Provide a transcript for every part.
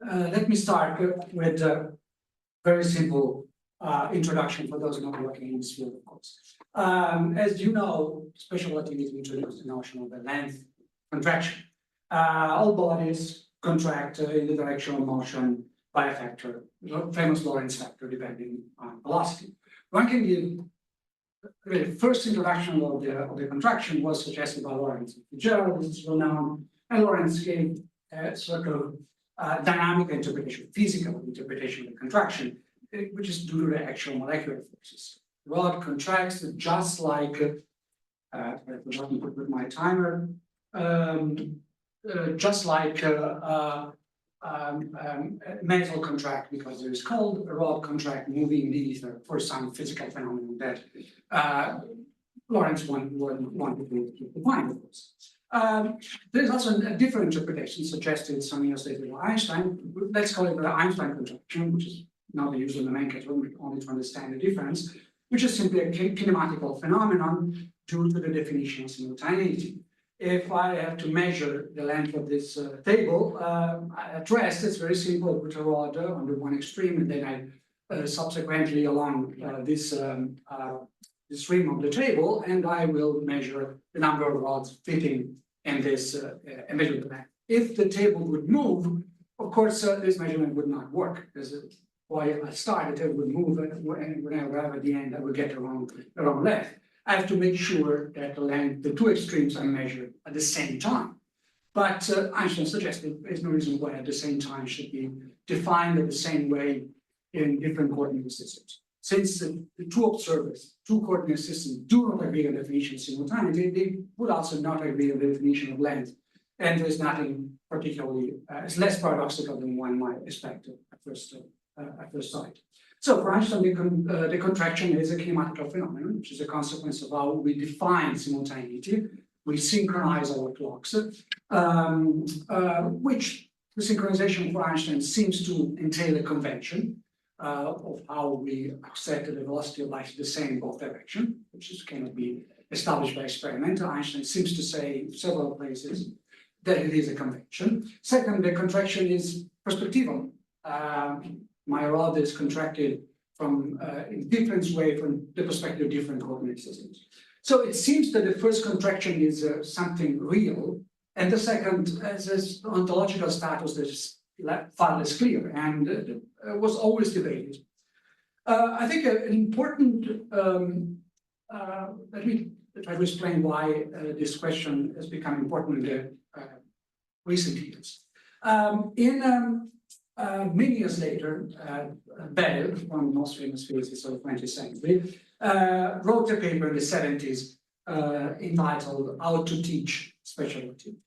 Let me start with a very simple introduction for those not working in this field, of course. As you know, special relativity introduced the notion of the length contraction. All bodies contract in the direction of motion by a factor, famous Lorentz factor, depending on velocity. One can give the first introduction of the contraction was suggested by Lorentz. This is well known, and Lorentz gave a sort of dynamic interpretation, physical interpretation of the contraction, which is due to the actual molecular forces. The rod contracts just like, I forgot to put with my timer, just like metal contract because there is cold, a rod contract moving in the ether for some physical phenomenon that Lorentz wanted to define, of course. There's also a different interpretation suggested some years later by Einstein. Let's call it the Einstein contraction, which is not the usual nomenclature, only to understand the difference, which is simply a kinematical phenomenon due to the definition of simultaneity. If I have to measure the length of this table at rest, it's very simple. I put a rod on the one extreme, and then I subsequently along this rim of the table, and I will measure the number of rods fitting in this and measure the length. If the table would move, of course, this measurement would not work, because while I started, it would move, and when I arrive at the end, I will get the wrong length. I have to make sure that the length, the two extremes are measured at the same time. But Einstein suggested there's no reason why at the same time should be defined in the same way in different coordinate systems. Since the two observers, two coordinate systems do not agree on definition of simultaneity, they would also not agree on the definition of length. And there's nothing particularly, it's less paradoxical than one might expect at first sight. So for Einstein, the contraction is a kinematical phenomenon, which is a consequence of how we define simultaneity. We synchronize our clocks, which the synchronization for Einstein seems to entail a convention of how we set the velocity of light the same in both directions, which cannot be established by experiment. Einstein seems to say in several places that it is a convention. Second, the contraction is perspectival. My rod is contracted from in different way from the perspective of different coordinate systems. So it seems that the first contraction is something real, and the second has this ontological status that is far less clear and was always debated. I think an important, let me try to explain why this question has become important in the recent years. Many years later, Bell, one of the most famous physicists of the 20th century, wrote a paper in the 70s entitled How to Teach Special Relativity.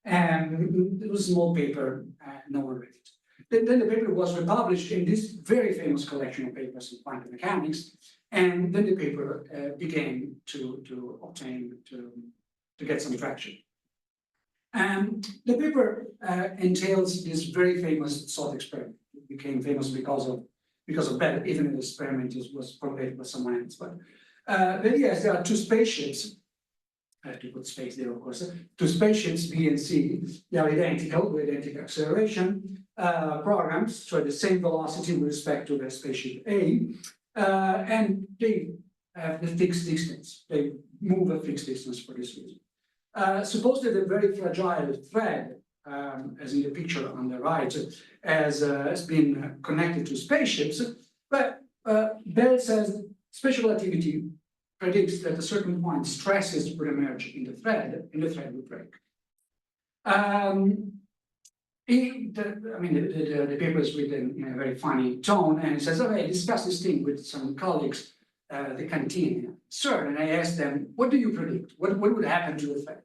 And it was a small paper, no one read it. Then the paper was republished in this very famous collection of papers in quantum mechanics, and then the paper began to obtain, to get some traction. And the paper entails this very famous thought experiment. It became famous because of Bell, even if the experiment was propagated by someone else. But yes, there are two spaceships. I have to put space there, of course. Two spaceships, B and C. They are identical with identical acceleration programs, so at the same velocity with respect to the spaceship A, and they have the fixed distance. They move a fixed distance for this reason. Suppose that a very fragile thread, as in the picture on the right, has been connected to spaceships, but Bell says special relativity predicts that at a certain point stresses would emerge in the thread, and the thread would break. The paper is written in a very funny tone, and it says, okay, I discussed this thing with some colleagues at the canteen, sir, and I asked them, what do you predict? What would happen to the thread?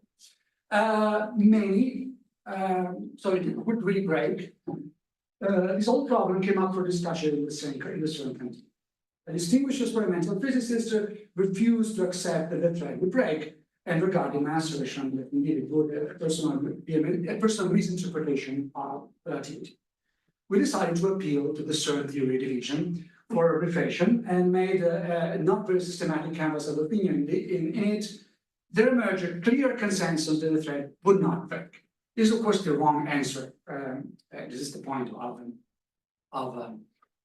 So it would really break. This whole problem came up for discussion in the same canteen. A distinguished experimental physicist refused to accept that the thread would break and regarded my assertion that indeed it would a personal misinterpretation of relativity. We decided to appeal to the CERN theory division for arbitration and made a not very systematic canvas of opinion. In it, there emerged a clear consensus that the thread would not break. is of course the wrong answer. This is the point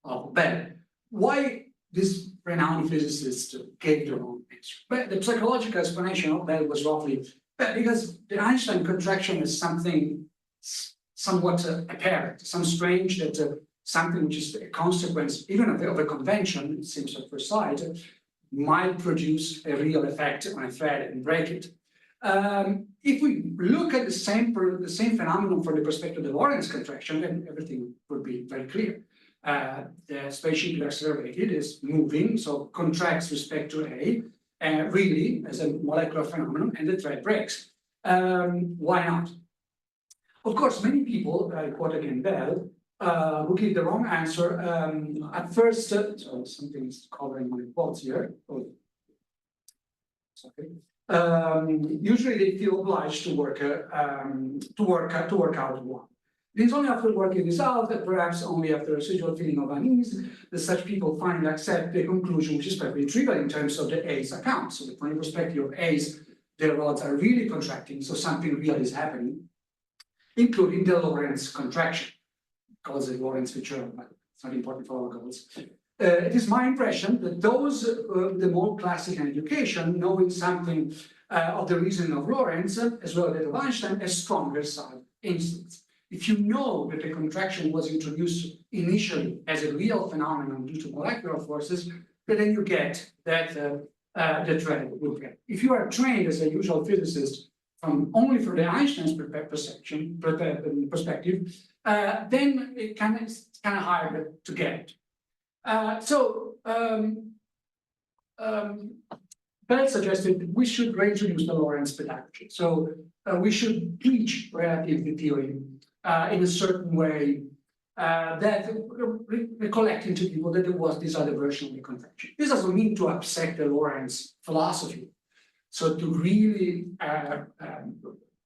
of Bell. Why this renowned physicist gave the wrong answer? But the psychological explanation of Bell was roughly because the Einstein contraction is something somewhat apparent, some strange that something which is a consequence even of a convention, it seems at first sight, might produce a real effect on a thread and break it. If we look at the same phenomenon from the perspective of the Lorentz contraction, then everything would be very clear. The spaceship you accelerated is moving, so contracts respect to A, really as a molecular phenomenon, and the thread breaks. Why not? Of course, many people, I quote again Bell, who give the wrong answer at first. So something is covering my quotes here. Oh, sorry. Usually they feel obliged to work out one. It is only after working this out, that perhaps only after a residual feeling of unease, that such people finally accept the conclusion, which is perfectly trivial in terms of the A's account. So from the perspective of A's, their rods are really contracting, so something real is happening, including the Lorentz contraction. Calls it Lorentz feature, but it's not important for our goals. It is my impression that those, the more classical education, knowing something of the reasoning of Lorentz, as well as that of Einstein, a stronger side instance. If you know that the contraction was introduced initially as a real phenomenon due to molecular forces, then you get that the thread will break. If you are trained as a usual physicist only from the Einstein's perspective, then it's kind of hard to get. Bell suggested we should reintroduce the Lorentz pedagogy. So we should teach relativity theory in a certain way that recollecting to people that there was this other version of the contraction. This doesn't mean to upset the Lorentz philosophy. So to really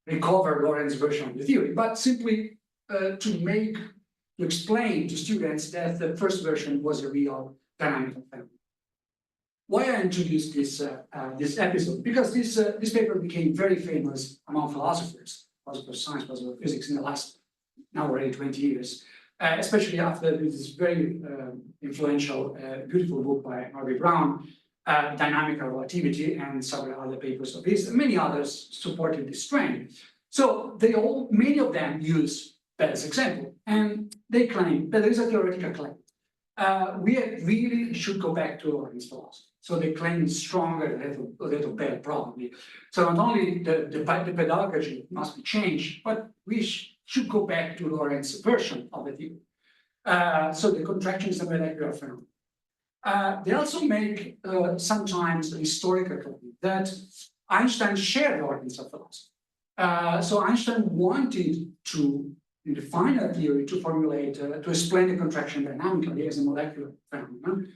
recover Lorentz version of the theory, but simply to explain to students that the first version was a real dynamical phenomenon. Why I introduced this episode? Because this paper became very famous among philosophers of science, philosophers of physics in the last now already 20 years, especially after this very influential, beautiful book by Dewan-Beran, Dynamical Relativity, and several other papers of his, and many others supported this trend. So many of them use Bell's example, and they claim that there is a theoretical claim. We really should go back to Lorentz philosophy. So they claim it's stronger than that of Bell, probably. So not only the pedagogy must be changed, but we should go back to Lorentz's version of the theory. So the contraction is a molecular phenomenon. They also make sometimes a historical claim that Einstein shared Lorentz's philosophy. So Einstein wanted to, in the final theory, to formulate, to explain the contraction dynamically as a molecular phenomenon.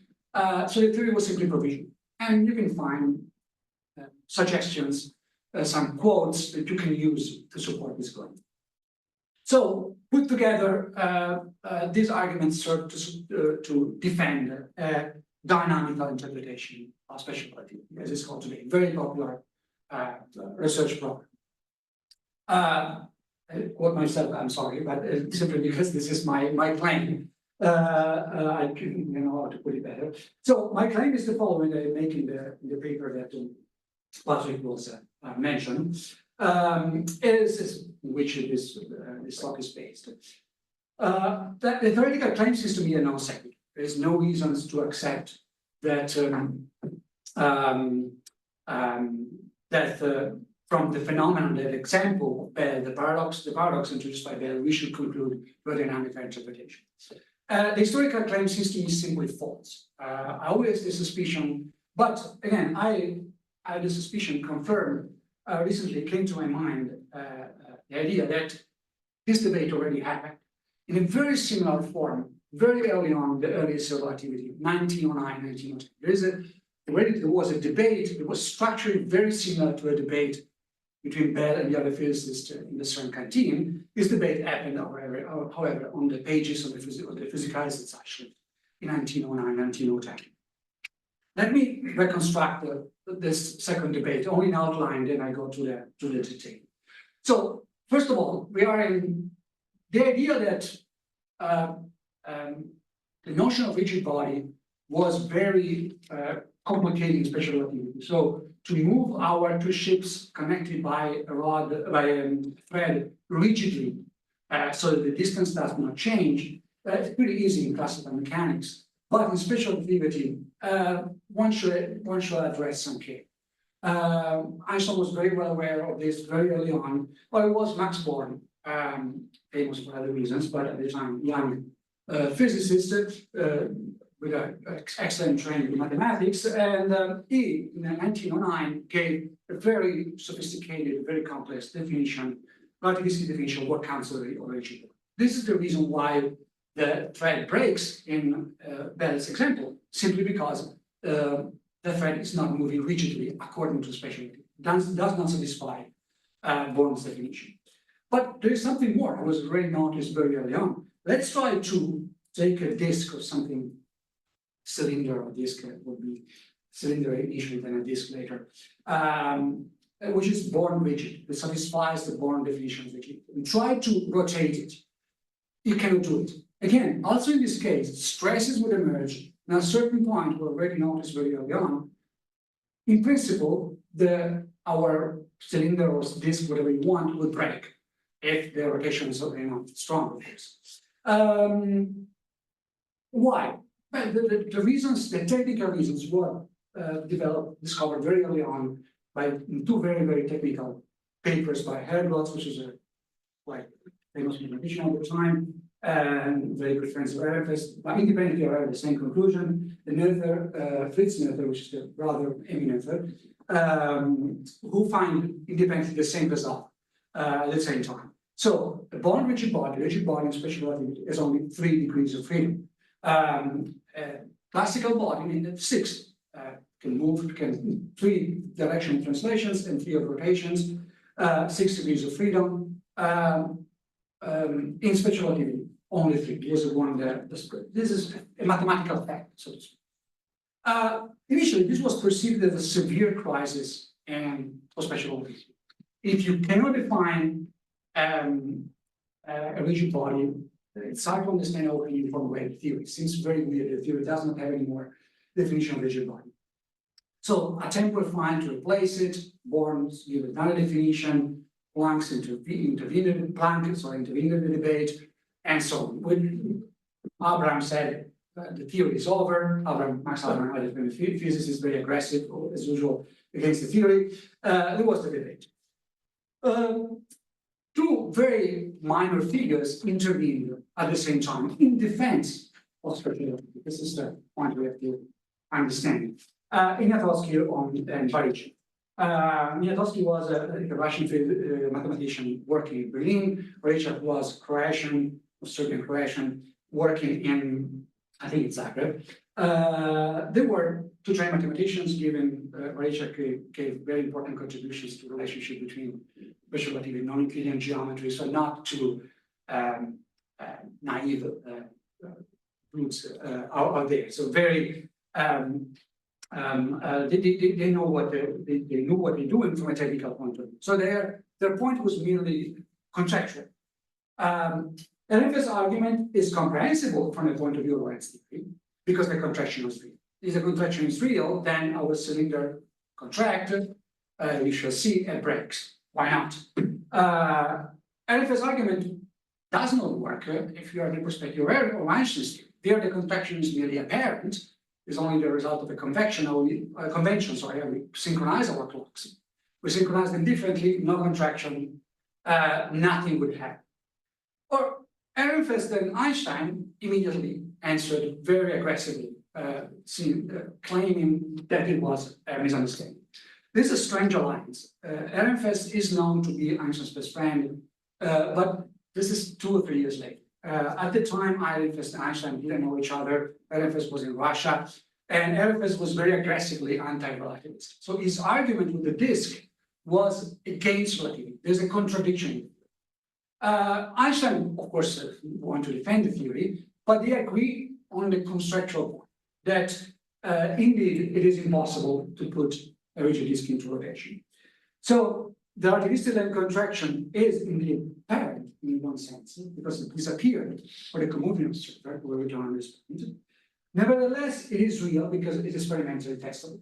So the theory was simply provisional. And you can find suggestions, some quotes that you can use to support this claim. So put together, these arguments serve to defend dynamical interpretation of special relativity, as it's called today, very popular research problem. I quote myself, I'm sorry, but simply because this is my claim. I don't know how to put it better. So my claim is the following that I make in the paper that Patrick was mentioned, which this talk is based. That the theoretical claim seems to be a non sequitur. There is no reasons to accept that from the phenomenon, that example of Bell, the paradox introduced by Bell, we should conclude to a dynamical interpretation. The historical claim seems to me simply false. I always the suspicion, but again, I had the suspicion confirmed recently. Came to my mind the idea that this debate already happened in a very similar form very early on, the earliest relativity, 1909, 1910. There was a debate. It was structured very similar to a debate between Bell and the other physicists in the CERN canteen. This debate happened, however, on the pages of the Physikalische Zeitschrift in 1909, 1910. Let me reconstruct this second debate, only in outline, then I go to the detail. So first of all, we are in the idea that the notion of rigid body was very complicated in special relativity. So to move our two ships connected by a rod, by a thread rigidly, so that the distance does not change, it's pretty easy in classical mechanics. But in special relativity, one should address some care. Einstein was very well aware of this very early on. Well, it was Max Born, famous for other reasons, but at the time, young physicist with an excellent training in mathematics. And he, in 1909, gave a very sophisticated, very complex definition, relativistic definition of what counts as a rigid body. This is the reason why the thread breaks in Bell's example, simply because the thread is not moving rigidly according to special relativity. Does not satisfy Born's definition. But there is something more. I was already noticed very early on. Let's try to take a disk or something, cylinder or disk would be cylinder initially, then a disk later, which is Born rigid, that satisfies the Born definition of rigid. And try to rotate it. You cannot do it. Again, also in this case, stresses would emerge. Now, at a certain point, we already noticed very early on, in principle, our cylinder or disk, whatever you want, would break if the rotation is not strong, of course. Why? Well, the reasons, the technical reasons were discovered very early on by two very, very technical papers by Herlotz, which is a quite famous mathematician at the time, and very good friends of Ehrenfest, but independently arrived at the same conclusion. The Noether, Fritz Noether, which is the brother of Emmy Noether, who find independently the same result at the same time. So the Born rigid body in special relativity has only 3 degrees of freedom. Classical body in 6 can move, can 3 directional translations and 3 of rotations, 6 degrees of freedom. In special relativity, only 3. This is one this is a mathematical fact, so to speak. Initially, this was perceived as a severe crisis for special relativity. If you cannot define a rigid body, it's hard to understand our uniform wave theory. It seems very weird. The theory does not have any more definition of rigid body. So attempt were found to replace it. Born give another definition. Planck intervened in the debate, and so on. When Abraham said the theory is over, Max Abraham, a physicist, very aggressive as usual against the theory. There was the debate. 2 very minor figures intervened at the same time in defense of special relativity. This is the point we have to understand. Ignatowski and Varicak. Ignatowski was a Russian mathematician working in Berlin. Varicak was Croatian, Serbian Croatian, working in, I think it's Zagreb. They were 2 trained mathematicians. Varicak gave very important contributions to the relationship between special relativity and non-Euclidean geometry, so not too naive roots out there. So very they know what they knew what they're doing from a technical point of view. So their point was merely contractual. Ehrenfest's argument is comprehensible from the point of view of Lorentz theory because the contraction is real. If the contraction is real, then our cylinder contracted, we shall see, and breaks. Why not? Ehrenfest's argument does not work if you are in the perspective of Einstein's theory. There, the contraction is merely apparent. Is only the result of a convention, we synchronize our clocks. We synchronize them differently, no contraction, nothing would happen. Or Ehrenfest and Einstein immediately answered very aggressively, claiming that it was a misunderstanding. This is a strange alliance. Ehrenfest is known to be Einstein's best friend, but this is 2 or 3 years later. At the time, Ehrenfest and Einstein didn't know each other. Ehrenfest was in Russia, and Ehrenfest was very aggressively anti-relativist. So his argument with the disk was against relativity. There's a contradiction. Einstein, of course, wanted to defend the theory, but they agree on the constructual point that indeed it is impossible to put a rigid disk into rotation. So the relativistic length contraction is indeed apparent in one sense, because it disappeared for the comoving observer, where we don't understand. Nevertheless, it is real because it is experimentally testable.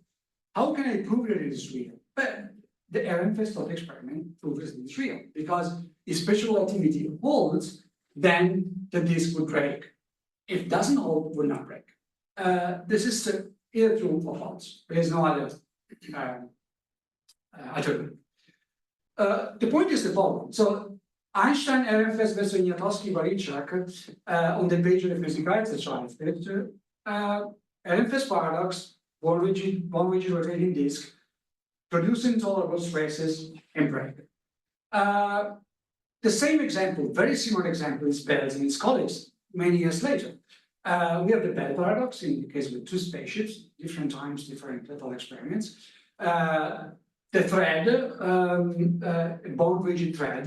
How can I prove that it is real? But the Ehrenfest thought experiment proves it is real, because if special relativity holds, then the disk would break. If it doesn't hold, it will not break. This is either true or false. There is no other alternative. The point is the following. So Einstein, Ehrenfest versus Ignatowski, Varicak, on the page of the Physikalische Zeitschrift, Ehrenfest paradox, one rigid rotating disk, producing intolerable stresses and break. The same example, very similar example, is Bell's and his colleagues many years later. We have the Bell paradox in the case with two spaceships, different times, different little experiments. The thread, bond rigid thread,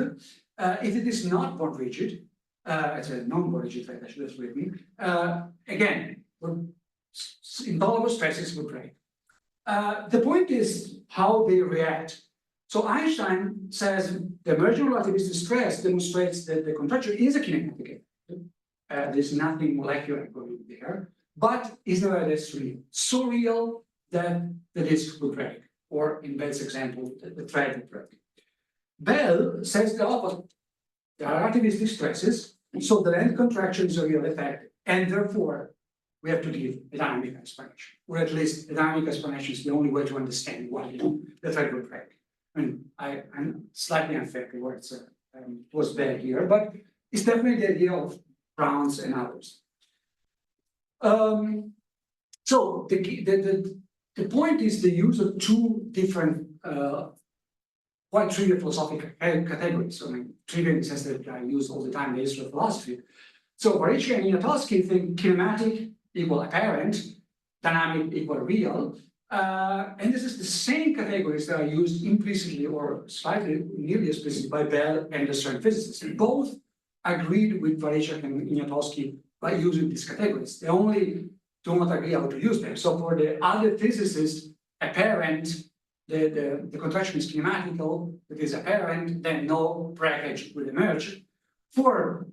if it is not bond rigid, it's a non-bond rigid thread, I should have written, again, intolerable stresses would break. The point is how they react. So Einstein says the emergent relativistic stress demonstrates that the contraction is a kinematic effect. There's nothing molecular going there, but is nevertheless real. So real that the disk would break, or in Bell's example, the thread would break. Bell says the opposite. There are relativistic stresses, so the length contraction is a real effect, and therefore we have to give a dynamic explanation, or at least a dynamic explanation is the only way to understand why the thread would break. I mean, I'm slightly unfair the words was Bell here, but it's definitely the idea of Browns and others. So the point is the use of two different quite trivial philosophical categories. I mean, trivial in the sense that I use all the time in the history of philosophy. So Varicak and Ignatowski think kinematic equal apparent, dynamic equal real, and this is the same categories that are used implicitly or slightly nearly explicitly by Bell and the CERN physicists. Both agreed with Varicak and Ignatowski by using these categories. They only do not agree how to use them. So for the other physicists, apparent, the contraction is kinematical, it is apparent, then no breakage will emerge. For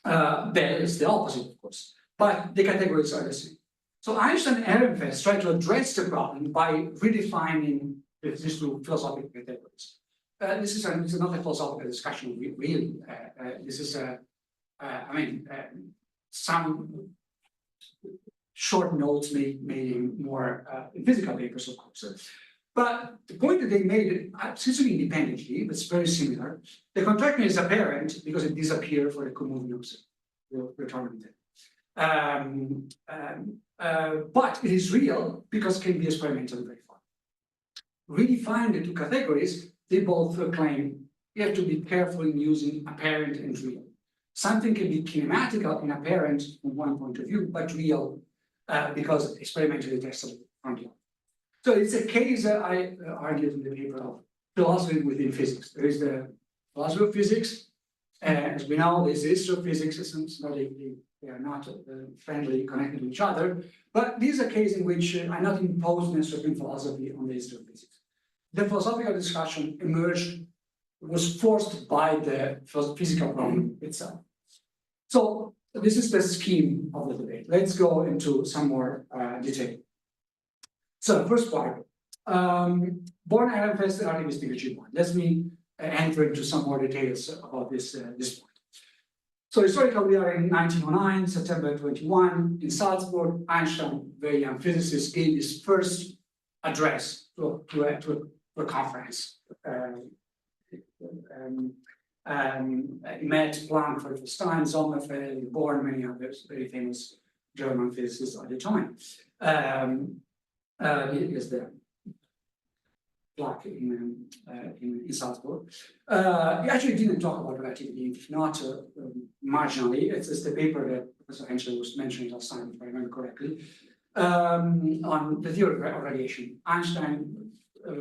Bell, it's the opposite, of course, but the categories are the same. So Einstein and Ehrenfest try to address the problem by redefining these two philosophical categories. This is not a philosophical discussion, really. This is some short notes made in more physical papers, of course. But the point that they made, essentially independently, but it's very similar. The contraction is apparent because it disappeared for the comoving return. But it is real because it can be experimentally verified. Redefine the two categories, they both claim you have to be careful in using apparent and real. Something can be kinematical and apparent from one point of view, but real because experimentally testable from the other. So it's a case that I argued in the paper of philosophy within physics. There is the philosophy of physics, and as we know, there's the history of physics, so they are not friendly connected to each other, but this is a case in which I'm not imposing a certain philosophy on the history of physics. The philosophical discussion was forced by the physical problem itself. So this is the scheme of the debate. Let's go into some more detail. So first part, Born Ehrenfest and relativistic achievement. Let me enter into some more details about this point. So historically, we are in 1909, September 21, in Salzburg. Einstein, very young physicist, gave his first address to a conference. He met Planck for the first time, Sommerfeld, Born, many others, very famous German physicists at the time. Here's the plaque in Salzburg. He actually didn't talk about relativity, if not marginally. It's the paper that Professor Henschel was mentioning last time, if I remember correctly, on the theory of radiation. Einstein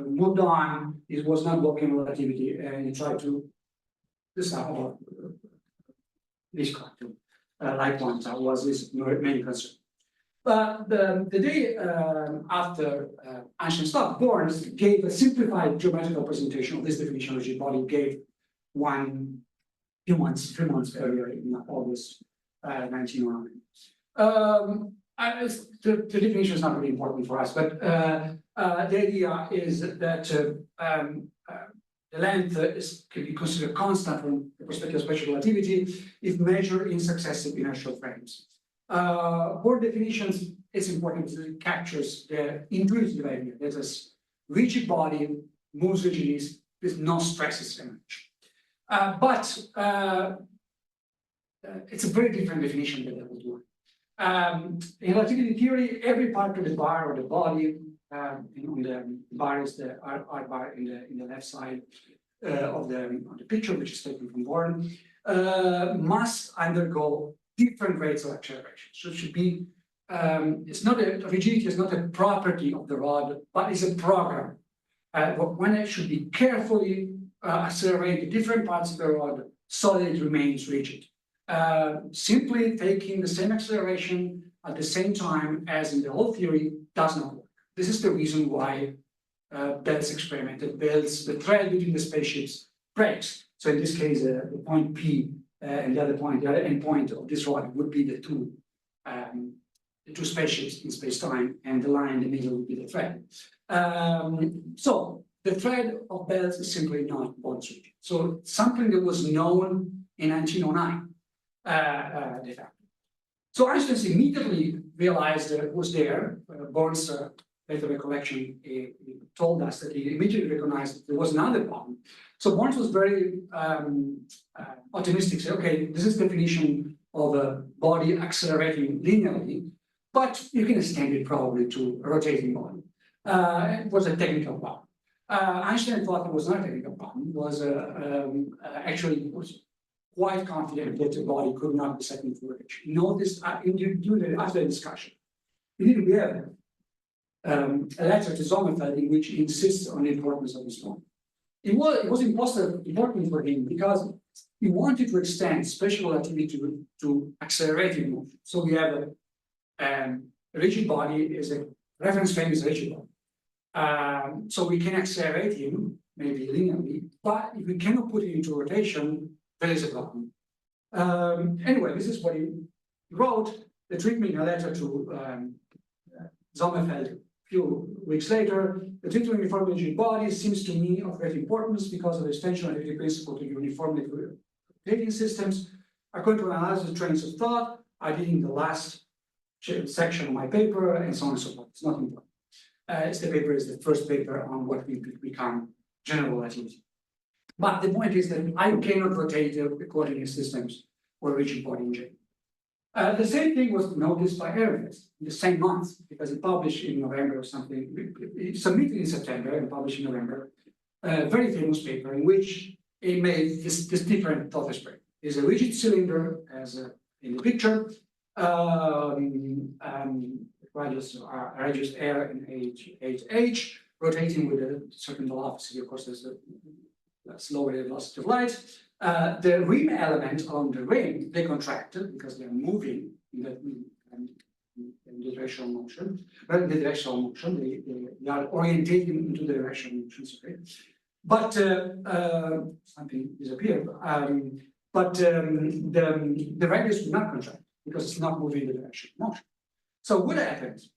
moved on. It was not working on relativity, and he tried to describe this quantum, like quanta was his main concern. But the day after Einstein stopped, Born gave a simplified geometrical representation of this definition of rigid body, gave three months earlier in August 1909. The definition is not really important for us, but the idea is that the length can be considered constant from the perspective of special relativity if measured in successive inertial frames. Born definitions, it's important because it captures the intuitive idea that this rigid body moves rigidly with no stresses emerge. But it's a very different definition than the old one. In relativity theory, every part of the bar or the body, on the bar is the R bar in the left side of the picture, which is taken from Born, must undergo different rates of acceleration. So it should be, it's not rigidity is not a property of the rod, but it's a program. When it should be carefully accelerated different parts of the rod so that it remains rigid. Simply taking the same acceleration at the same time as in the old theory does not work. This is the reason why Bell's experimented. Bell's, the thread between the spaceships breaks. So in this case, the point P and the other endpoint of this rod would be the two spaceships in space-time, and the line in the middle would be the thread. So the thread of Bell's is simply not Born's rigid. So something that was known in 1909. De facto. So Einstein immediately realized that it was there. Born's later recollection told us that he immediately recognized that there was another problem. So Born was very optimistic, said, okay, this is the definition of a body accelerating linearly, but you can extend it probably to a rotating body. It was a technical problem. Einstein thought it was not a technical problem, it was actually quite confident that the body could not be set into rotation. Notice after the discussion, we have a letter to Sommerfeld in which he insists on the importance of this law. It was important for him because he wanted to extend special relativity to accelerating motion. So we have a rigid body is a reference frame is a rigid body. So we can accelerate him maybe linearly, but if we cannot put it into rotation, there is a problem. Anyway, this is what he wrote. The treatment in a letter to Sommerfeld a few weeks later. The treatment of uniformly rigid bodies seems to me of great importance because of the extension of the principle to uniformly rotating systems. According to analysis of trains of thought, I did in the last section of my paper, and so on and so forth. It's not important. The paper is the first paper on what we become general relativity. But the point is that I cannot rotate the coordinate systems or rigid body in general. The same thing was noticed by Ehrenfest in the same month, because he published in November or something. He submitted in September and published in November a very famous paper in which he made this different thought experiment. There's a rigid cylinder, as in the picture, radius R and H, rotating with a certain velocity. Of course, there's a slower velocity of light. The rim element along the rim, they contracted because they're moving in the directional motion. Well, in the directional motion, they are orientated into the directional motion. Sorry. But something disappeared. But the radius will not contract because it's not moving in the direction of motion. So what happens?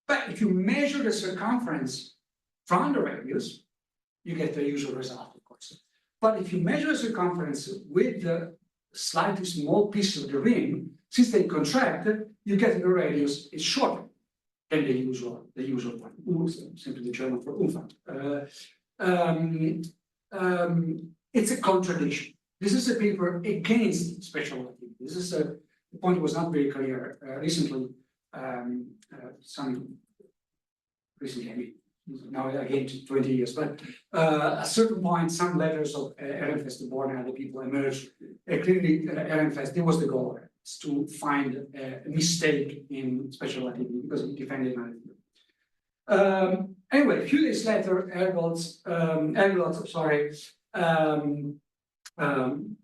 But if you measure the circumference from the radius, you get the usual result, of course. But if you measure the circumference with the slightly small piece of the ring, since they contract, you get the radius is shorter than the usual one. Simply the German for Umfang. It's a contradiction. This is a paper against special relativity. This is the point was not very clear recently. Now again 20 years, but at a certain point, some letters of Ehrenfest to Born and other people emerged. Clearly, Ehrenfest, there was the goal to find a mistake in special relativity because he defended another. Anyway, a few days later, Ergots,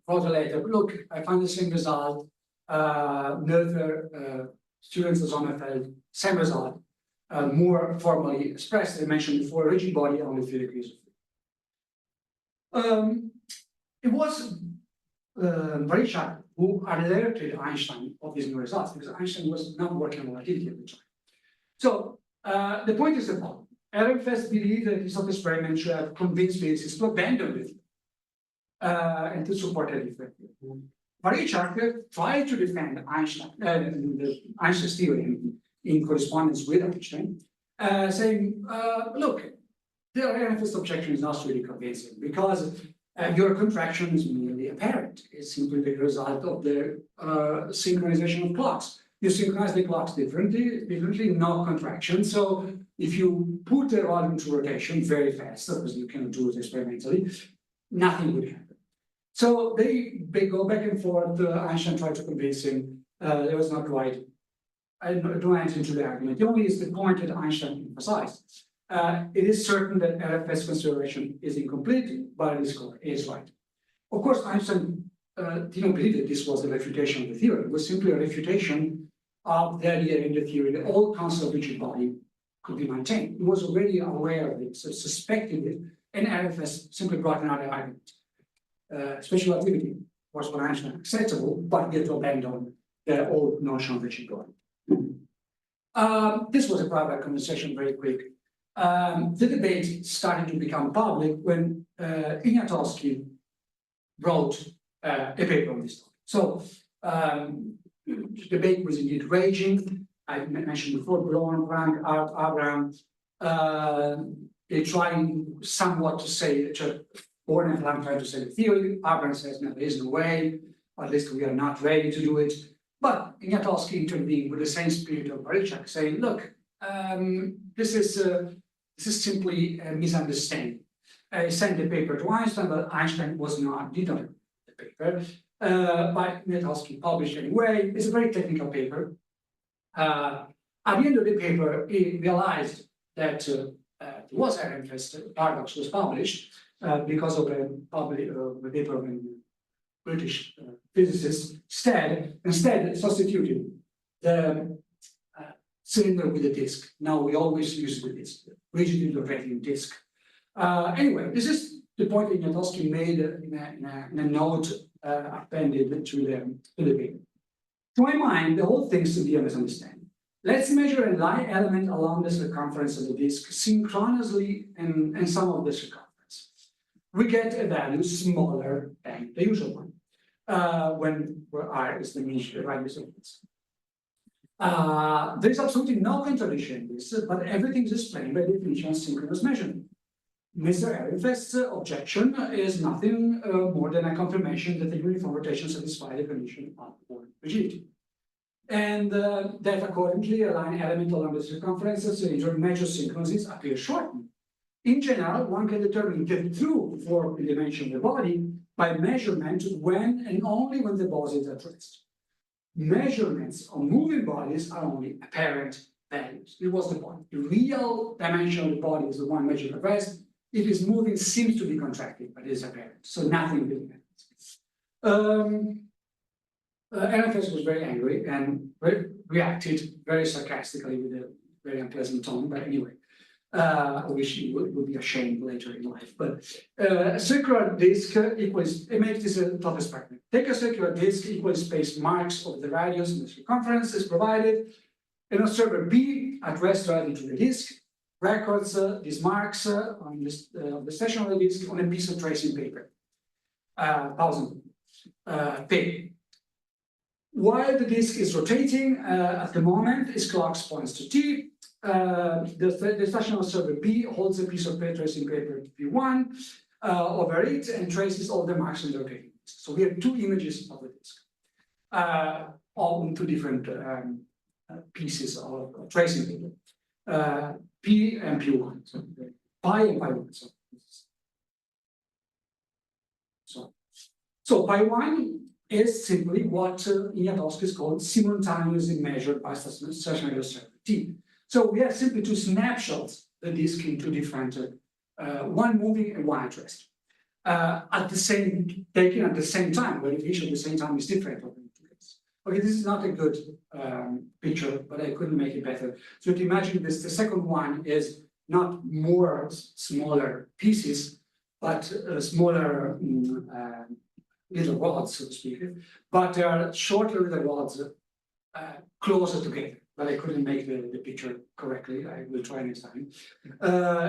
wrote a letter. Look, I found the same result. Noether, students of Sommerfeld same result, more formally expressed, as I mentioned before, a rigid body on the 3 degrees of freedom. It was Varicak who alerted Einstein of these new results, because Einstein was not working on relativity at the time. So the point is the following. Ehrenfest believed that his experiment should have convinced physicists to abandon it and to support a different view. Varicak tried to defend Einstein's theory in correspondence with Einstein, saying, look, the Ehrenfest objection is not really convincing, because your contraction is merely apparent. It's simply the result of the synchronization of clocks. You synchronize the clocks differently, no contraction. So if you put the rod into rotation very fast, because you cannot do it experimentally, nothing would happen. So they go back and forth. Einstein tried to convince him. It was not right. I don't enter into the argument. The only is the point that Einstein emphasized. It is certain that Ehrenfest's consideration is incomplete, but it is right. Of course, Einstein didn't believe that this was a refutation of the theory. It was simply a refutation of the idea in the theory that all constants of rigid body could be maintained. He was already aware of it, so suspected it, and Ehrenfest simply brought another argument. Special relativity was for Einstein acceptable, but we had to abandon the old notion of rigid body. This was a private conversation, very quick. The debate started to become public when Ignatowski wrote a paper on this topic. So the debate was indeed raging. I mentioned before, Dewan-Beran, they trying somewhat to say, Born and Planck tried to say the theory. Abraham says, no, there is no way, or at least we are not ready to do it. But Ignatowski intervened with the same spirit of Varicak, saying, look, this is simply a misunderstanding. He sent the paper to Einstein, but Einstein did not read the paper. But Ignatowski published anyway. It's a very technical paper. At the end of the paper, he realized that there was Ehrenfest paradox was published because of a paper of a British physicist. Instead substituted the cylinder with a disk. Now we always use the disk, rigidly rotating disk. Anyway, this is the point that Ignatowski made in a note appended to the paper. To my mind, the whole thing is to be a misunderstanding. Let's measure a line element along the circumference of the disk synchronously in some of the circumference. We get a value smaller than the usual one, where r is the mean radius of this. There is absolutely no contradiction in this, but everything is explained by the definition of synchronous measurement. Mr. Ehrenfest's objection is nothing more than a confirmation that the uniform rotation satisfies the condition of rigidity. And that accordingly, a line element along the circumference of the cylinder measures synchronously appears shortened. In general, one can determine the true form and dimension of the body by measurement when and only when the body is at rest. Measurements of moving bodies are only apparent values. It was the point. The real dimension of the body is the one measured at rest. If it's moving, seems to be contracted, but it is apparent. So nothing really happens. Ehrenfest was very angry and reacted very sarcastically with a very unpleasant tone. But anyway, I wish he would be ashamed later in life. But a circular disk equals, it makes this a top experiment. Take a circular disk, equal space marks of the radius and the circumference is provided. An observer B at rest relative to the disk records these marks on the section of the disk on a piece of tracing paper, 1000 paper. While the disk is rotating, at the moment, its clock points to T. The stationary observer B holds a piece of tracing paper P1 over it and traces all the marks on the rotating disk. So we have two images of the disk, all in two different pieces of tracing paper, P and P1, so pi and pi1. So pi1 is simply what Ignatowski called simultaneously measured by stationary observer T. So we have simply two snapshots the disk in two different, one moving and one at rest. Taken at the same time, where each at the same time is different. Okay, this is not a good picture, but I couldn't make it better. So to imagine this, the second one is not more smaller pieces, but smaller little rods, so to speak. But there are shorter little rods closer together. But I couldn't make the picture correctly. I will try next time.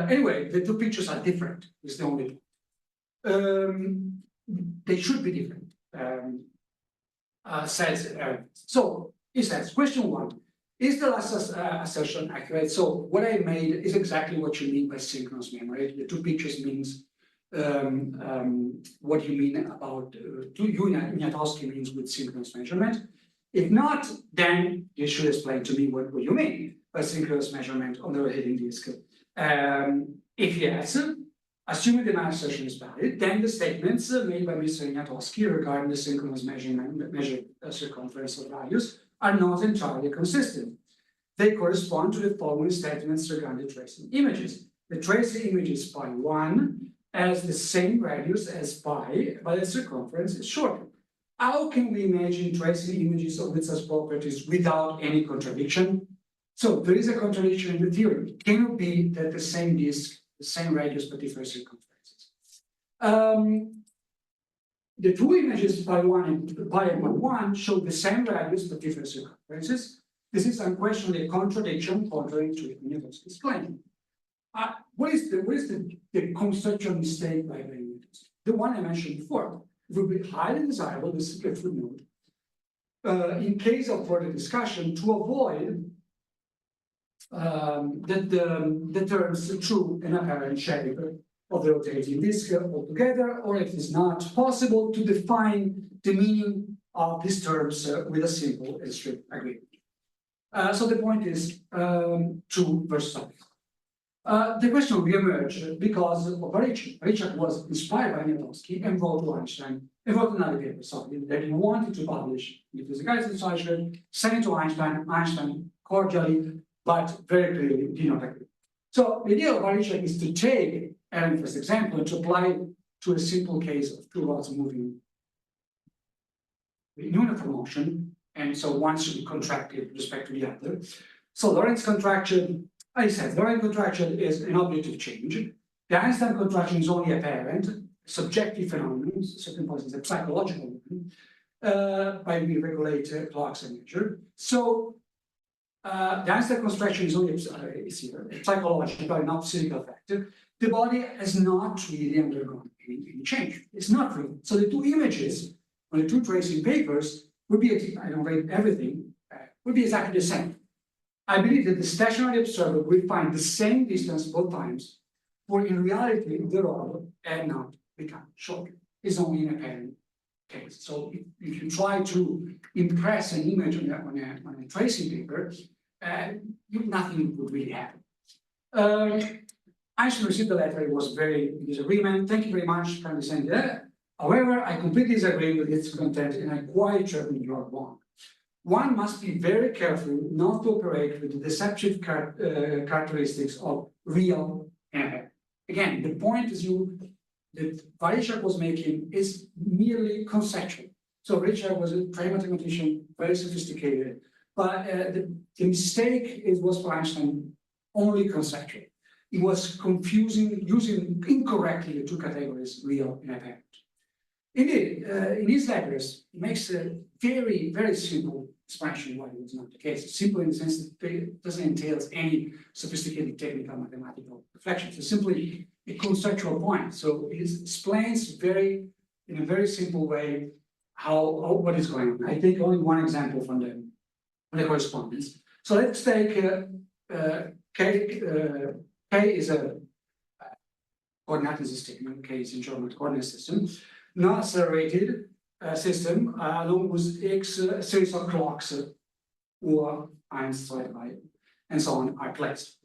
Anyway, the two pictures are different. Is the only point. They should be different. So he says, question one, is the last assertion accurate? So what I made is exactly what you mean by synchronous memory. The two pictures means what you mean about, Ignatowski means with synchronous measurement. If not, then you should explain to me what you mean by synchronous measurement on the rotating disk. If yes, assuming the assertion is valid, then the statements made by Mr. Ignatowski regarding the synchronous measured circumference of values are not entirely consistent. They correspond to the following statements regarding tracing images. The tracing images pi 1 has the same radius as pi, but the circumference is shorter. How can we imagine tracing images with such properties without any contradiction? So there is a contradiction in the theory. It cannot be that the same disk, the same radius, but different circumferences. The two images pi 1 and pi 1 show the same radius, but different circumferences. This is unquestionably a contradiction contrary to Ignatowski's claim. What is the conceptual mistake by Ignatowski? The one I mentioned before. It would be highly desirable, this is a footnote, in case of further discussion, to avoid that the terms true and apparent shape of the rotating disk altogether, or if it is not possible to define the meaning of these terms with a simple and strict agreement. So the point is true versus something. The question reemerged because of Varicak. Varicak was inspired by Ignatowski and wrote to Einstein, and wrote another paper, that he wanted to publish in the Physikalische Zeitschrift, sent it to Einstein, Einstein cordially, but very clearly did not agree. So the idea of Varicak is to take Ehrenfest example and to apply it to a simple case of two rods moving in uniform motion, and so one should be contracted with respect to the other. So Lorentz contraction, I said, Lorentz contraction is an objective change. The Einstein contraction is only apparent, subjective phenomenon, certain points is a psychological one, by we regulate clocks and measure. So the Einstein contraction is only a psychological, not physical factor. The body has not really undergone any change. It's not real. So the two images on the two tracing papers would be, I don't rate everything, would be exactly the same. I believe that the stationary observer will find the same distance both times, for in reality, the rod had not become shorter. It's only an apparent case. So if you try to impress an image on a tracing paper, nothing would really happen. Einstein received the letter, it was very in disagreement. Thank you very much, kindly send that. However, I completely disagree with its content and I quite certainly you are wrong. One must be very careful not to operate with the deceptive characteristics of real and apparent. Again, the point is that Weizsäcker was making is merely conceptual. So Weizsäcker was a trained mathematician, very sophisticated, but the mistake was for Einstein only conceptual. He was confusing, using incorrectly the two categories, real and apparent. Indeed, in his letters, he makes a very, very simple explanation why it was not the case. Simple in the sense that it doesn't entail any sophisticated technical mathematical reflections. It's simply a conceptual point. So it explains in a very simple way what is going on. I take only one example from the correspondence. So let's take K is a coordinate system. K is a German coordinate system. Non-accelerated system along with X a series of clocks or 1, 2, 3, and so on are placed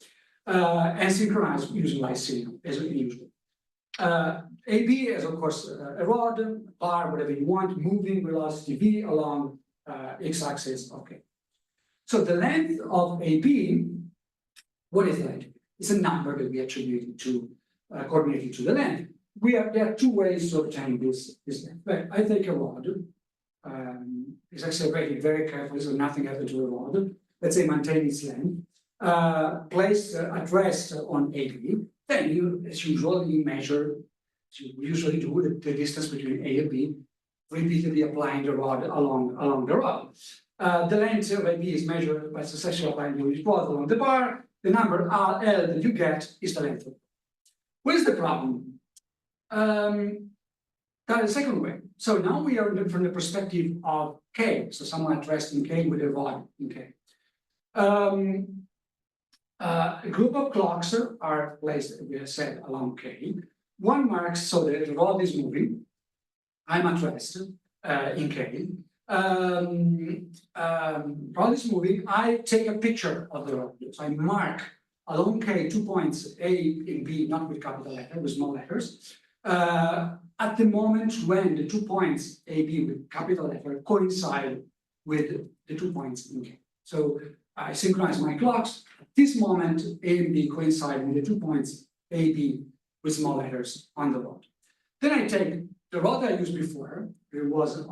and synchronized using light signal as usual. AB is of course a rod, bar, whatever you want, moving velocity v along x-axis. Okay. So the length of AB, what is that? It's a number that we attribute to coordinated to the length. There are two ways to obtain this length. I take a rod, is accelerated very carefully, so nothing happens to the rod. Let's say maintain its length. Placed at rest on AB, then you, as usual, you measure, as you usually do, the distance between A and B, repeatedly applying the rod along the rod. The length of AB is measured by successfully applying the rod along the bar. The number L that you get is the length of it. What is the problem? That is the second way. So now we are from the perspective of K, so someone at rest in K with a rod in K. A group of clocks are placed, we have said, along K. One marks so that the rod is moving. I'm at rest in K. Rod is moving. I take a picture of the rod. So I mark along K 2 points A and B, not with capital letters, with small letters. At the moment when the 2 points A, B with capital letter coincide with the 2 points in K. So I synchronize my clocks. At this moment, A and B coincide with the 2 points A, B with small letters on the rod. Then I take the rod I used before. It was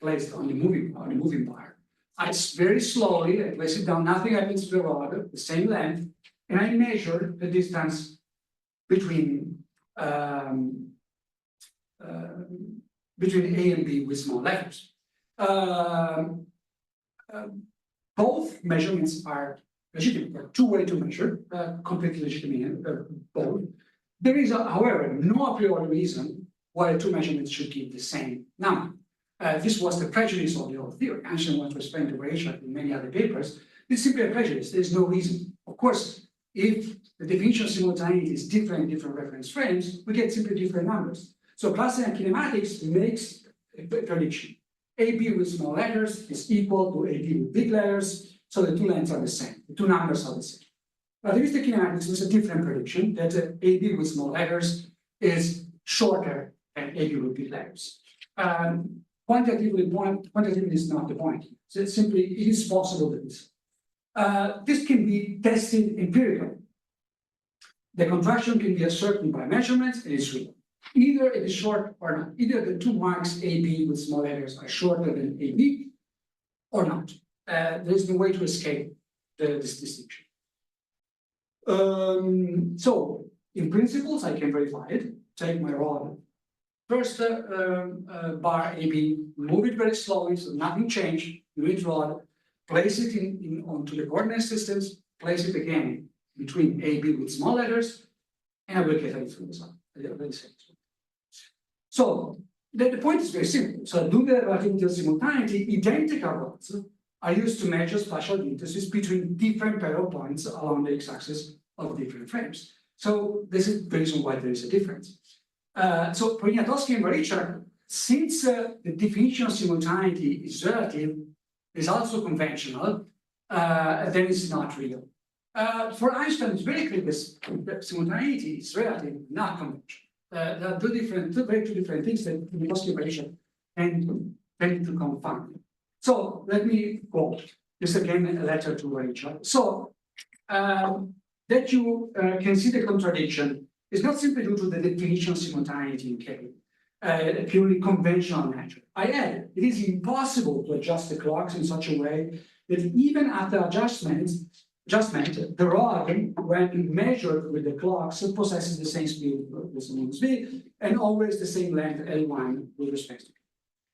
placed on the moving bar. I very slowly I place it down. Nothing happens to the rod. The same length, and I measure the distance between A and B with small letters. Both measurements are legitimate. There are two ways to measure, completely legitimate, both. There is, however, no a priori reason why the two measurements should give the same number. This was the prejudice of the old theory. Einstein wants to explain to Varicak in many other papers. It's simply a prejudice. There's no reason. Of course, if the definition of simultaneity is different in different reference frames, we get simply different numbers. So classical kinematics makes a prediction. AB with small letters is equal to AB with big letters, so the two lengths are the same, the two numbers are the same. Relativistic kinematics is a different prediction, that AB with small letters is shorter than AB with big letters. Quantitatively is not the point. So it's simply, it is possible that this can be tested empirically. The contraction can be ascertained by measurements, and it's real. Either it is short or not. Either the two marks AB with small letters are shorter than AB or not. There is no way to escape this distinction. So, in principles, I can verify it. Take my rod. First bar AB, move it very slowly, so nothing changed. Unit rod, place it onto the coordinate systems, place it again between AB with small letters, and I will get a different result. So the point is very simple. So due to the relativity of simultaneity, identical rods are used to measure spatial distances between different pair of points along the x-axis of different frames. So this is the reason why there is a difference. So for Ignatowski and Varicak, since the definition of simultaneity is relative, is also conventional, then it's not real. For Einstein, it's very clear that simultaneity is relative, not conventional. There are two very different things that Ignatowski and Varicak tend to confound. So let me quote this again, a letter to Varicak. So that you can see the contradiction is not simply due to the definition of simultaneity in K, a purely conventional nature. I add, it is impossible to adjust the clocks in such a way that even after adjustment, the rod, when measured with the clocks, possesses the same speed with minus v, and always the same length L1 with respect to K.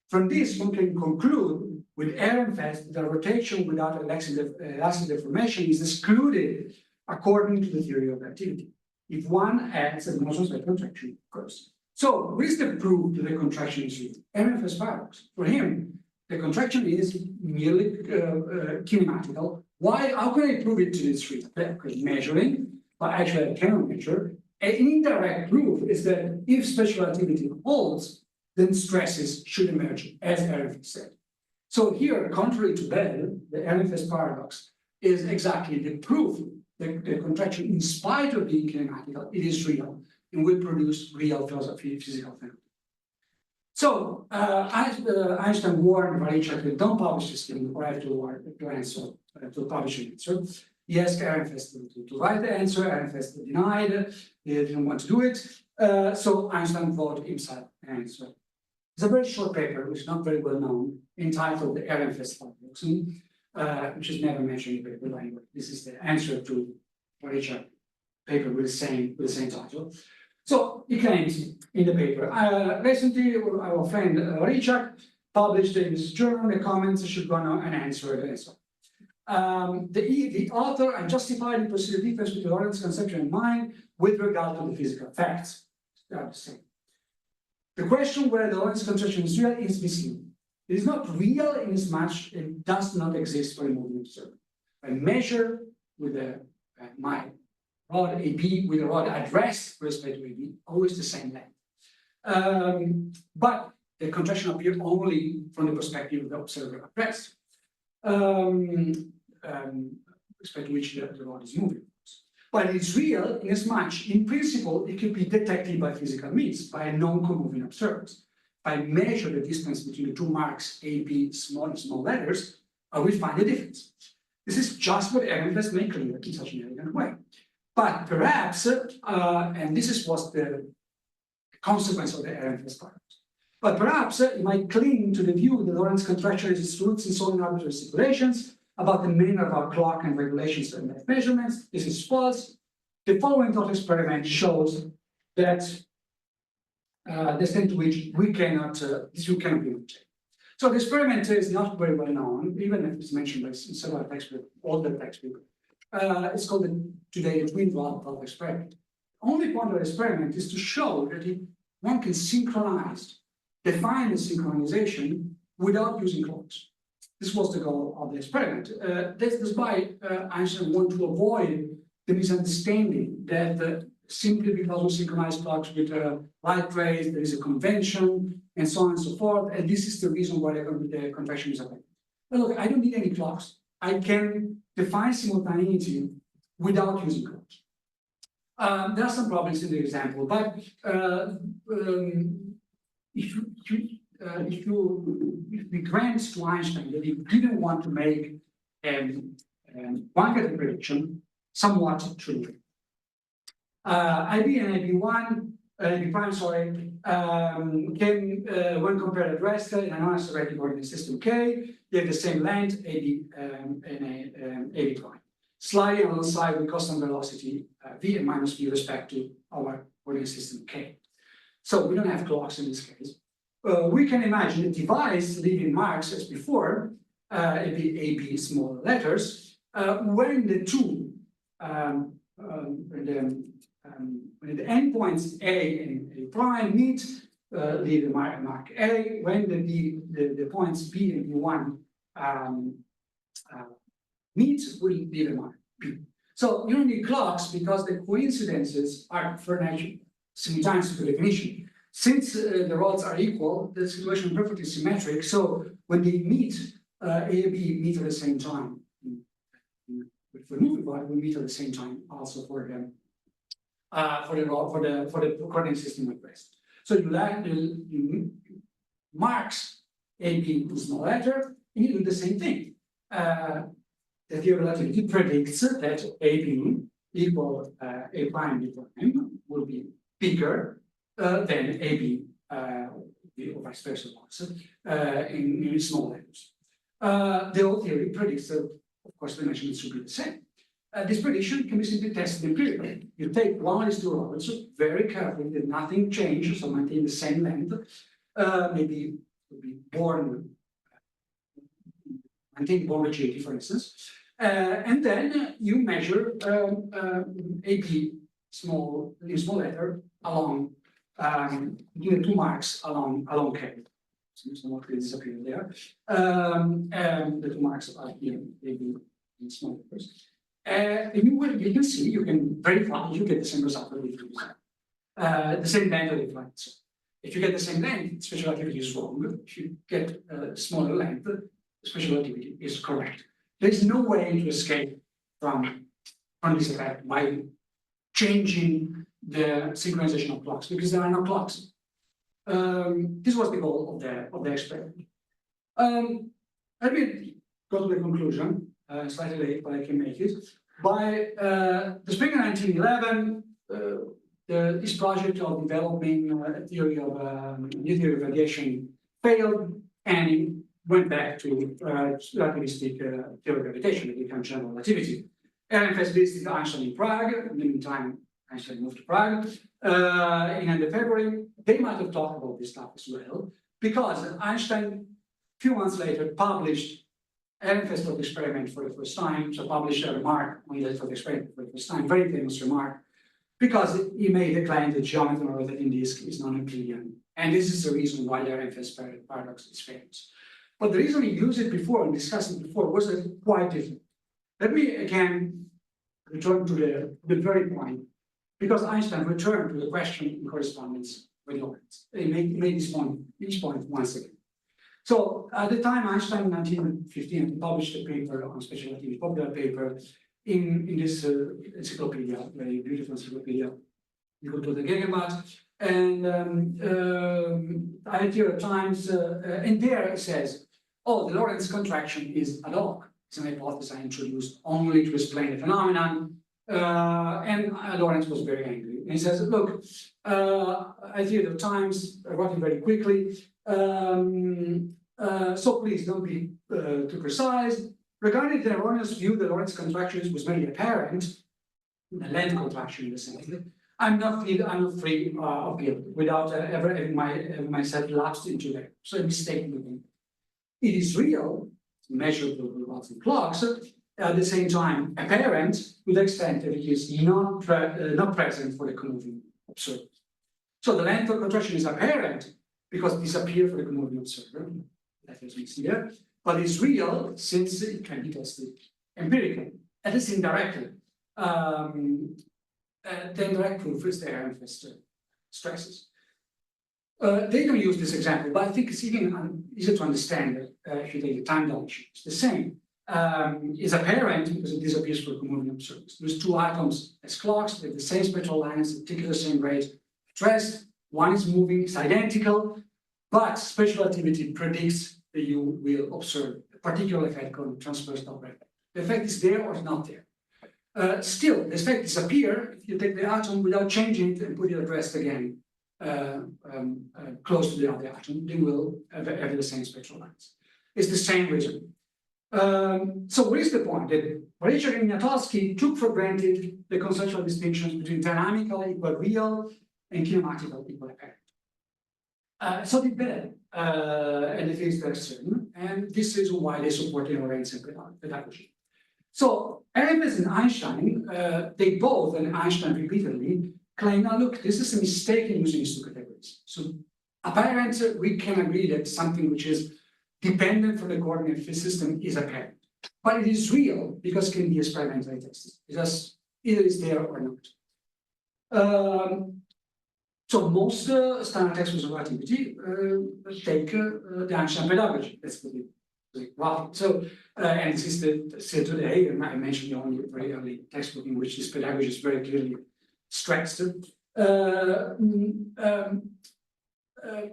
From this, one can conclude with Ehrenfest that rotation without elastic deformation is excluded according to the theory of relativity, if one adds a motion by contraction, of course. So, what is the proof that the contraction is real? Ehrenfest paradox. For him, the contraction is merely kinematical. Why? How can I prove it to this real? Because measuring, but actually I cannot measure. An indirect proof is that if special relativity holds, then stresses should emerge, as Ehrenfest said. So here, contrary to Bell, the Ehrenfest paradox is exactly the proof that the contraction, in spite of being kinematical, it is real and will produce real physical phenomena. So Einstein warned Varicak that don't publish this thing or I have to answer, to publish an answer. He asked Ehrenfest to write the answer. Ehrenfest denied, he didn't want to do it. So Einstein wrote himself an answer. It's a very short paper, which is not very well known, entitled the Ehrenfest paradoxon, which is never mentioned in the paper anyway. This is the answer to Varicak paper with the same title. So he claims in the paper, recently our friend Varicak published in his journal the comments should go on and answer it and so on. The author unjustified perceived the difference between Lorentz conception and mine with regard to the physical facts. They are the same. The question whether the Lorentz contraction is real is misleading. It is not real in as much it does not exist for a moving observer. I measure with my rod AB with a rod at rest with respect to AB, always the same length. But the contraction appears only from the perspective of the observer at rest, respect to which the rod is moving. But it's real in as much, in principle, it could be detected by physical means, by a non-comoving observers. If I measure the distance between the two marks, A, B, small letters, I will find the difference. This is just what Ehrenfest made clear in such an elegant way. But perhaps, and this is what's the consequence of the Ehrenfest paradox, but perhaps it might cling to the view that Lorentz contraction is its roots in solving arbitrary stipulations about the manner of our clock and regulations and measurements. This is false. The following thought experiment shows that the extent to which we cannot, this you cannot be obtained. So the experiment is not very well known, even if it's mentioned by several textbooks, older textbooks. It's called today the twin rod thought experiment. The only point of the experiment is to show that one can define the synchronization without using clocks. This was the goal of the experiment. This is why Einstein wanted to avoid the misunderstanding that simply because we synchronize clocks with light rays, there is a convention, and so on and so forth. And this is the reason why the contraction is affected. But look, I don't need any clocks. I can define simultaneity without using clocks. There are some problems in the example, but if we grant to Einstein that he didn't want to make quantitative prediction, somewhat true. IB and IB1, IB prime, sorry, can, when compared at rest in an unaccelerated coordinate system K, they have the same length, AB and AB prime, sliding alongside with constant velocity V and minus V respect to our coordinate system K. So we don't have clocks in this case. We can imagine a device leaving marks as before, AB small letters, when the two when the endpoints A and A prime meet, leave the mark A. When the points B and B1 meet, will leave the mark B. So you don't need clocks because the coincidences are furnished simultaneous to the definition. Since the rods are equal, the situation is perfectly symmetric. So when they meet, A and B meet at the same time. For the moving rod, we meet at the same time also for the coordinate system at rest. So you marks AB with small letter, and you do the same thing. The theory of relativity predicts that AB equal A prime B prime will be bigger than AB or vice versa in small letters. The whole theory predicts that, of course, the measurements should be the same. This prediction can be simply tested empirically. You take one of these two rods very carefully, that nothing changes, so maintain the same length. Maybe it will be maintain bond rigidity, for instance. And then you measure AB small letter along the two marks along K. So not really disappear there. The two marks are here, AB in small letters. And you can see, you can verify, you get the same result with the same length of the length. If you get the same length, special relativity is wrong. If you get smaller length, special relativity is correct. There is no way to escape from this effect by changing the synchronization of clocks because there are no clocks. This was the goal of the experiment. Let me go to the conclusion. Slightly late, but I can make it. By the spring of 1911, this project of developing a theory of new theory of radiation failed, and he went back to relativistic theory of gravitation, that became general relativity. Ehrenfest visited Einstein in Prague. In the meantime, Einstein moved to Prague in end of February. They might have talked about this stuff as well, because Einstein, a few months later, published Ehrenfest thought experiment for the first time, so published a remark on the thought experiment for the first time, very famous remark, because he made the claim that geometry on a rotating disk is non-Euclidean. And this is the reason why the Ehrenfest paradox is famous. But the reason he used it before and discussed it before was quite different. Let me again return to the very point, because Einstein returned to the question in correspondence with Lorentz. He made this point once again. So at the time, Einstein in 1915 published a paper on special relativity, popular paper in this encyclopedia, very beautiful encyclopedia, equal to the Gegenwart, and Idea of Times, and there it says, oh, the Lorentz contraction is ad hoc. It's an hypothesis I introduced only to explain the phenomenon, and Lorentz was very angry. And he says, look, Idea of Times, I wrote it very quickly, so please don't be too precise. Regarding the erroneous view, the Lorentz contraction was very apparent, the length contraction in the sense. I'm not free of guilt without ever having myself lapsed into that. So a mistake moving. It is real, measured with lots of clocks, at the same time apparent to the extent that it is not present for the comoving observer. So the length of contraction is apparent because it disappears for the comoving observer. That is mixed here, but it's real since it can be tested empirically, at least indirectly. The indirect proof is the Ehrenfest stresses. They don't use this example, but I think it's even easier to understand if you take the time dilation. It's the same. It's apparent because it disappears for comoving observers. There's two atoms as clocks, they have the same spectral lines, they tick at the same rate, at rest. One is moving, it's identical, but special relativity predicts that you will observe a particular effect called transverse Doppler effect. The effect is there or not there. Still, the effect disappears if you take the atom without changing it and put it at rest again, close to the other atom. They will have the same spectral lines. It's the same reason. So what is the point? That Varicak and Ignatowski took for granted the conceptual distinctions between dynamical equal real and kinematical equal apparent. So did Bell and the physics are certain, and this is why they supported Lorentzian pedagogy. So Ehrenfest and Einstein, they both, and Einstein repeatedly, claim, now look, this is a mistake in using these two categories. So apparent, we can agree that something which is dependent from the coordinate system is apparent. But it is real because it can be experimentally tested. Because either it's there or not. So most standard textbooks of relativity take the Einstein pedagogy. Let's put it well. So, and this is still today, and I mentioned the only very early textbook in which this pedagogy is very clearly stressed.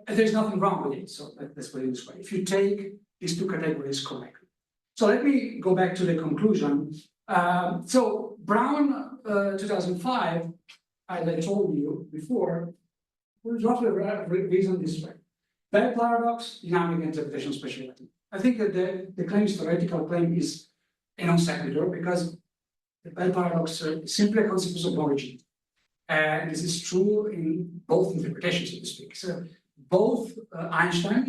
There's nothing wrong with it, so let's put it this way. If you take these two categories correctly. So let me go back to the conclusion. So Brown, 2005, as I told you before, was roughly reasoned this way. Bell paradox, dynamic interpretation of special relativity. I think that the claim is theoretical claim is a non sequitur because the Bell paradox is simply a consequence of origin. And this is true in both interpretations, so to speak. So both Einstein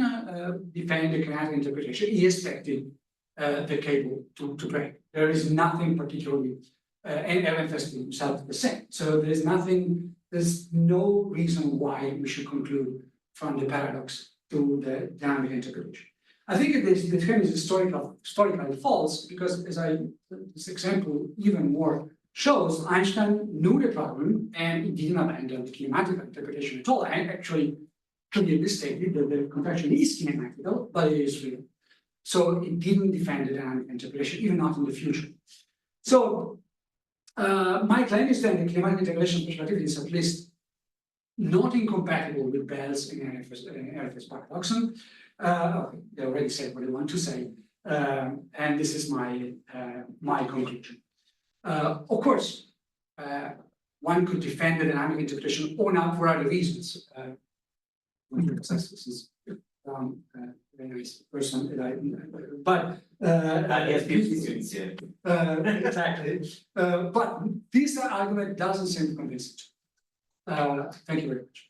defend the kinetic interpretation. He expected the cable to break. There is nothing particularly, and Ehrenfest himself the same. So there's no reason why we should conclude from the paradox to the dynamic interpretation. I think the claim is historically false because, as this example even more shows, Einstein knew the problem and he didn't abandon the kinematic interpretation at all. And actually clearly stated that the contraction is kinematical, but it is real. So it didn't defend the dynamic interpretation, even not in the future. So my claim is that the kinematic integration of special relativity is at least not incompatible with Bell's and Ehrenfest paradox. They already said what they want to say, and this is my conclusion. Of course, one could defend the dynamic interpretation or not for other reasons. This is very nice person, but exactly. But this argument doesn't seem convincing. Thank you very much.